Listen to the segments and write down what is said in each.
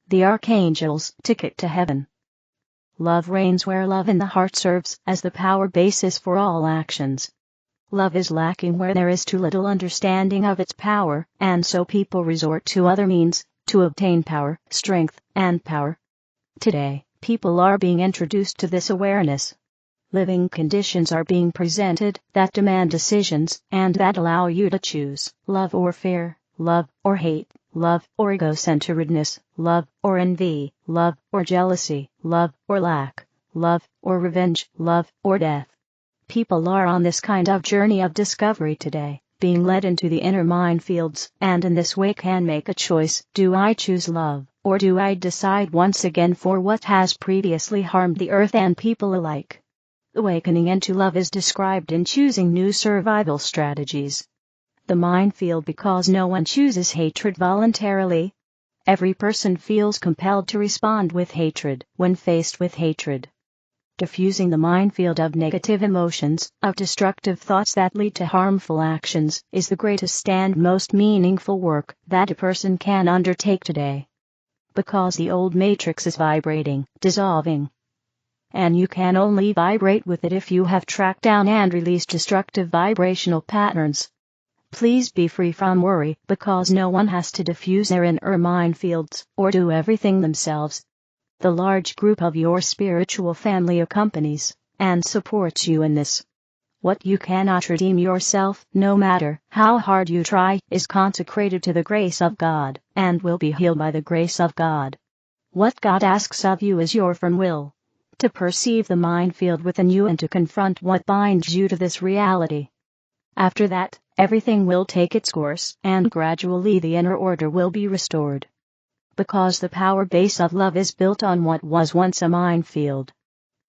The Archangels' ticket to heaven. Love reigns where love in the heart serves as the power basis for all actions. Love is lacking where there is too little understanding of its power, and so people resort to other means to obtain power, strength, and power. Today, people are being introduced to this awareness. Living conditions are being presented that demand decisions and that allow you to choose love or fear, love or hate, love or egocentredness, love or envy, love or jealousy, love or lack, love or revenge, love or death. People are on this kind of journey of discovery today, being led into the inner minefields, and in this way can make a choice. Do I choose love, or do I decide once again for what has previously harmed the earth and people alike? Awakening into love is described in choosing new survival strategies. The minefield because no one chooses hatred voluntarily. Every person feels compelled to respond with hatred when faced with hatred. Diffusing the minefield of negative emotions, of destructive thoughts that lead to harmful actions, is the greatest and most meaningful work that a person can undertake today. Because the old matrix is vibrating, dissolving. And you can only vibrate with it if you have tracked down and released destructive vibrational patterns. Please be free from worry, because no one has to diffuse their inner minefields or do everything themselves. The large group of your spiritual family accompanies and supports you in this. What you cannot redeem yourself, no matter how hard you try, is consecrated to the grace of God and will be healed by the grace of God. What God asks of you is your firm will to perceive the minefield within you and to confront what binds you to this reality. After that, everything will take its course, and gradually the inner order will be restored. Because the power base of love is built on what was once a minefield.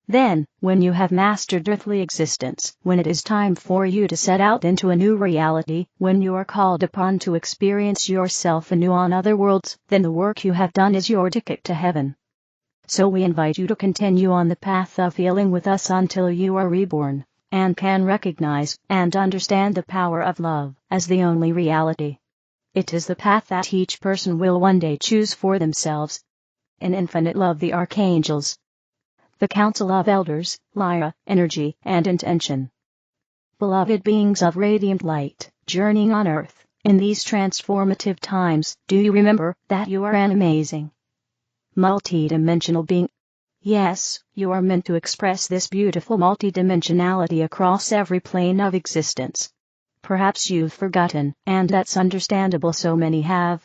Then, when you have mastered earthly existence, when it is time for you to set out into a new reality, when you are called upon to experience yourself anew on other worlds, then the work you have done is your ticket to heaven. So we invite you to continue on the path of healing with us until you are reborn, and can recognize and understand the power of love as the only reality. It is the path that each person will one day choose for themselves. In infinite love, the Archangels. The Council of Elders, Lyra, Energy and Intention. Beloved beings of radiant light, journeying on earth, in these transformative times, do you remember that you are an amazing, multidimensional being? Yes, you are meant to express this beautiful multidimensionality across every plane of existence. Perhaps you've forgotten, and that's understandable, so many have.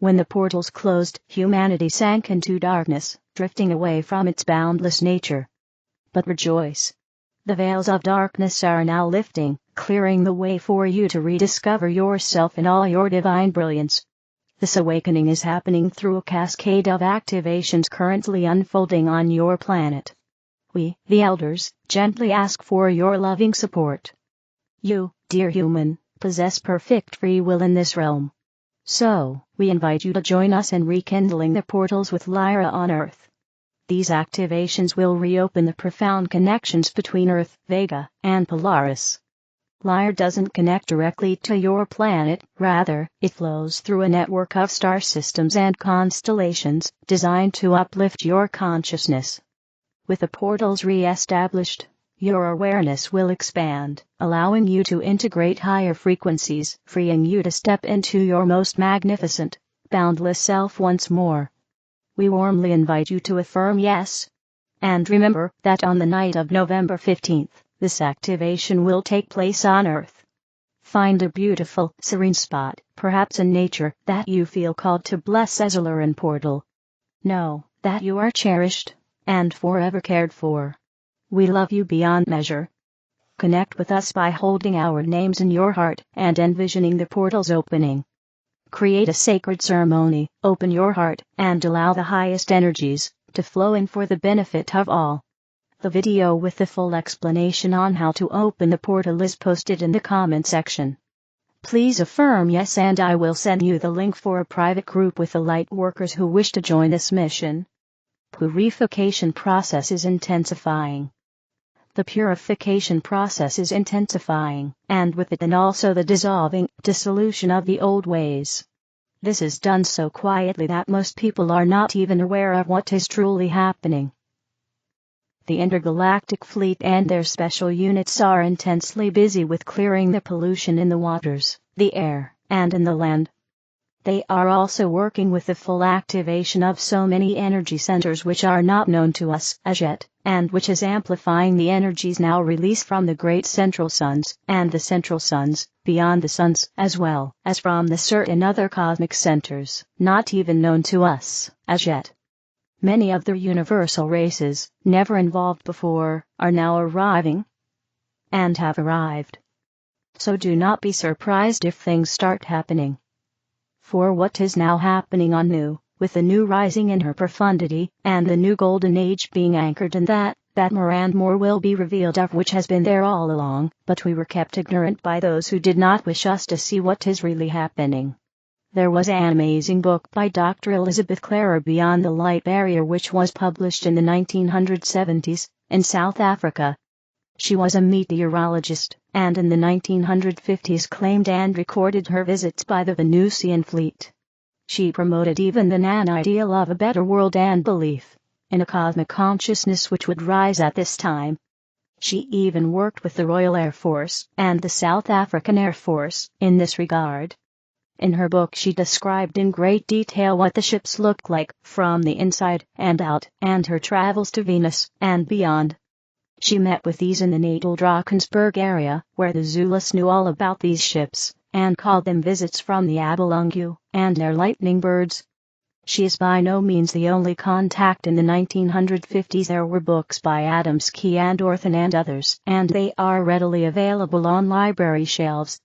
When the portals closed, humanity sank into darkness, drifting away from its boundless nature. But rejoice. The veils of darkness are now lifting, clearing the way for you to rediscover yourself in all your divine brilliance. This awakening is happening through a cascade of activations currently unfolding on your planet. We, the Elders, gently ask for your loving support. You, dear human, possess perfect free will in this realm. So, we invite you to join us in rekindling the portals with Lyra on Earth. These activations will reopen the profound connections between Earth, Vega, and Polaris. Lyra doesn't connect directly to your planet, rather, it flows through a network of star systems and constellations, designed to uplift your consciousness. With the portals re-established, your awareness will expand, allowing you to integrate higher frequencies, freeing you to step into your most magnificent, boundless self once more. We warmly invite you to affirm yes. And remember that on the night of November 15th, this activation will take place on Earth. Find a beautiful, serene spot, perhaps in nature, that you feel called to bless as a Lyran portal. Know that you are cherished and forever cared for. We love you beyond measure. Connect with us by holding our names in your heart and envisioning the portals opening. Create a sacred ceremony, open your heart, and allow the highest energies to flow in for the benefit of all. The video with the full explanation on how to open the portal is posted in the comment section. Please affirm yes, and I will send you the link for a private group with the light workers who wish to join this mission. Purification process is intensifying. The purification process is intensifying, and with it and also the dissolution of the old ways. This is done so quietly that most people are not even aware of what is truly happening. The intergalactic fleet and their special units are intensely busy with clearing the pollution in the waters, the air, and in the land. They are also working with the full activation of so many energy centers which are not known to us as yet, and which is amplifying the energies now released from the great central suns, and the central suns, beyond the suns, as well as from the certain other cosmic centers, not even known to us as yet. Many of the universal races, never involved before, are now arriving, and have arrived. So do not be surprised if things start happening. For what is now happening on New, with the new rising in her profundity, and the new golden age being anchored in that more and more will be revealed of which has been there all along, but we were kept ignorant by those who did not wish us to see what is really happening. There was an amazing book by Dr. Elizabeth Clarer, Beyond the Light Barrier, which was published in the 1970s, in South Africa. She was a meteorologist, and in the 1950s claimed and recorded her visits by the Venusian fleet. She promoted even the non-ideal of a better world and belief in a cosmic consciousness which would rise at this time. She even worked with the Royal Air Force and the South African Air Force in this regard. In her book she described in great detail what the ships looked like from the inside and out, and her travels to Venus and beyond. She met with these in the natal Drakensberg area, where the Zulus knew all about these ships, and called them visits from the Abelungu and their lightning birds. She is by no means the only contact. In the 1950s there were books by Adamski and Orthan and others, and they are readily available on library shelves.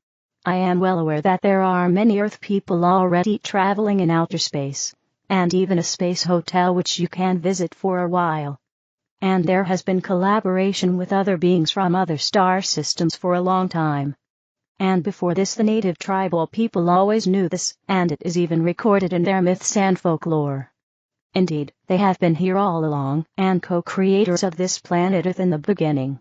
I am well aware that there are many Earth people already traveling in outer space, and even a space hotel which you can visit for a while. And there has been collaboration with other beings from other star systems for a long time. And before this the native tribal people always knew this, and it is even recorded in their myths and folklore. Indeed, they have been here all along, and co-creators of this planet Earth in the beginning.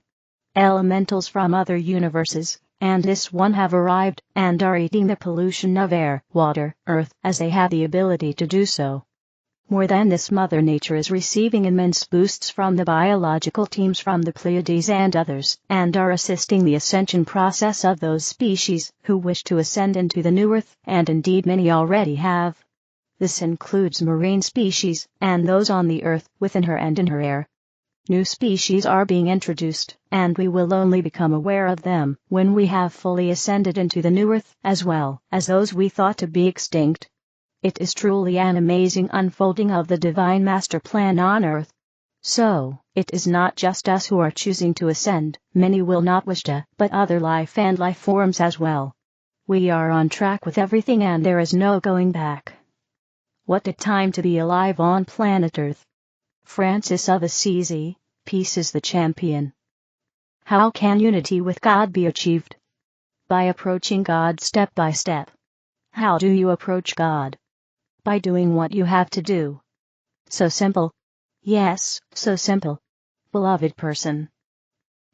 Elementals from other universes, and this one have arrived, and are eating the pollution of air, water, earth, as they have the ability to do so. More than this, Mother Nature is receiving immense boosts from the biological teams from the Pleiades and others, and are assisting the ascension process of those species who wish to ascend into the new Earth, and indeed many already have. This includes marine species, and those on the Earth, within her and in her air. New species are being introduced, and we will only become aware of them when we have fully ascended into the new Earth, as well as those we thought to be extinct. It is truly an amazing unfolding of the divine master plan on Earth. So, it is not just us who are choosing to ascend, many will not wish to, but other life and life forms as well. We are on track with everything and there is no going back. What a time to be alive on planet Earth. Francis of Assisi, peace is the champion. How can unity with God be achieved? By approaching God step by step. How do you approach God? By doing what you have to do. So simple. Yes, so simple. Beloved person.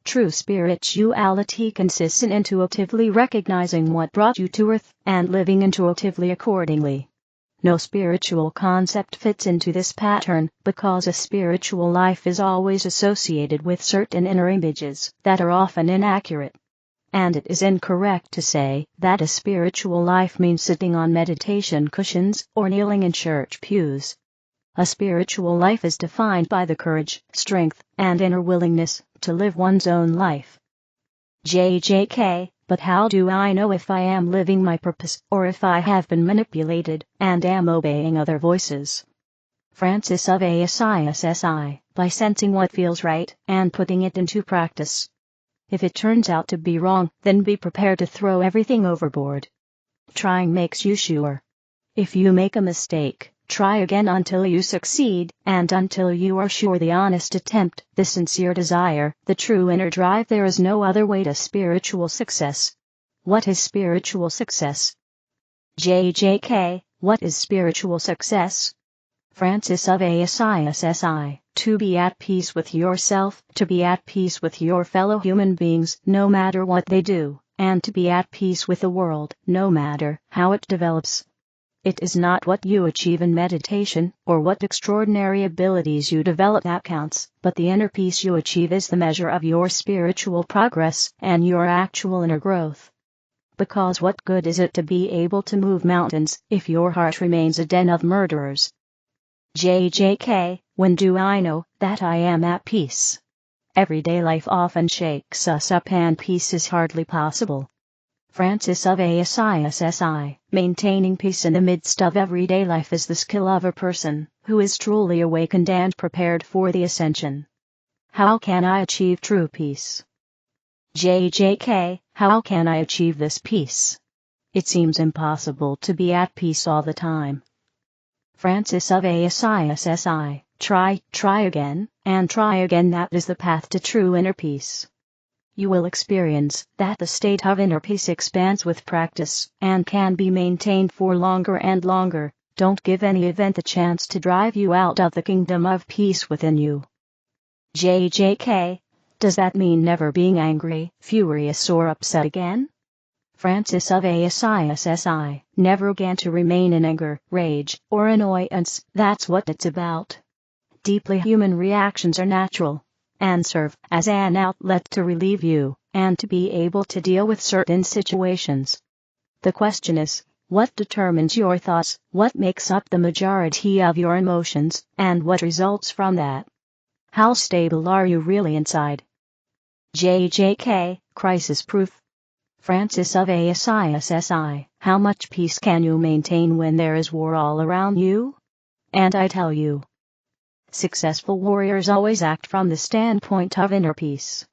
True spirituality consists in intuitively recognizing what brought you to Earth, and living intuitively accordingly. No spiritual concept fits into this pattern, because a spiritual life is always associated with certain inner images that are often inaccurate. And it is incorrect to say that a spiritual life means sitting on meditation cushions or kneeling in church pews. A spiritual life is defined by the courage, strength, and inner willingness to live one's own life. JJK, but how do I know if I am living my purpose, or if I have been manipulated and am obeying other voices? Francis of Assisi, by sensing what feels right and putting it into practice. If it turns out to be wrong, then be prepared to throw everything overboard. Trying makes you sure. If you make a mistake, try again until you succeed, and until you are sure. The honest attempt, the sincere desire, the true inner drive. There is no other way to spiritual success. What is spiritual success? JJK, what is spiritual success? Francis of Assisi, to be at peace with yourself, to be at peace with your fellow human beings, no matter what they do, and to be at peace with the world, no matter how it develops. It is not what you achieve in meditation, or what extraordinary abilities you develop that counts, but the inner peace you achieve is the measure of your spiritual progress and your actual inner growth. Because what good is it to be able to move mountains if your heart remains a den of murderers? JJK, when do I know that I am at peace? Everyday life often shakes us up and peace is hardly possible. Francis of Assisi, maintaining peace in the midst of everyday life is the skill of a person who is truly awakened and prepared for the ascension. How can I achieve true peace? JJK, how can I achieve this peace? It seems impossible to be at peace all the time. Francis of Assisi, try again, and try again. That is the path to true inner peace. You will experience that the state of inner peace expands with practice, and can be maintained for longer and longer. Don't give any event the chance to drive you out of the kingdom of peace within you. JJK, does that mean never being angry, furious or upset again? Francis of Assisi, never again to remain in anger, rage, or annoyance. That's what it's about. Deeply human reactions are natural, and serve as an outlet to relieve you, and to be able to deal with certain situations. The question is, what determines your thoughts, what makes up the majority of your emotions, and what results from that? How stable are you really inside? JJK, crisis proof. Francis of Assisi, how much peace can you maintain when there is war all around you? And I tell you, successful warriors always act from the standpoint of inner peace.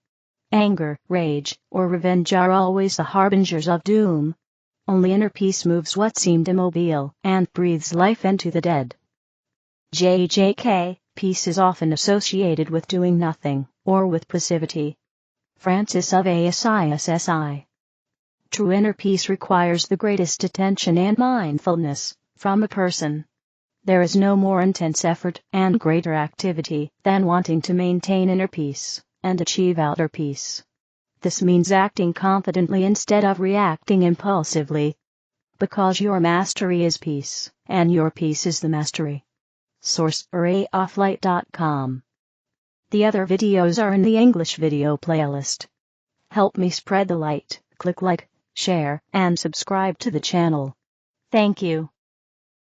Anger, rage, or revenge are always the harbingers of doom. Only inner peace moves what seemed immobile and breathes life into the dead. JJK, peace is often associated with doing nothing, or with passivity. Francis of Assisi. True inner peace requires the greatest attention and mindfulness from a person. There is no more intense effort and greater activity than wanting to maintain inner peace and achieve outer peace. This means acting confidently instead of reacting impulsively. Because your mastery is peace, and your peace is the mastery. Source: rayofflight.com. The other videos are in the English video playlist. Help me spread the light. Click like, share, and subscribe to the channel. Thank you.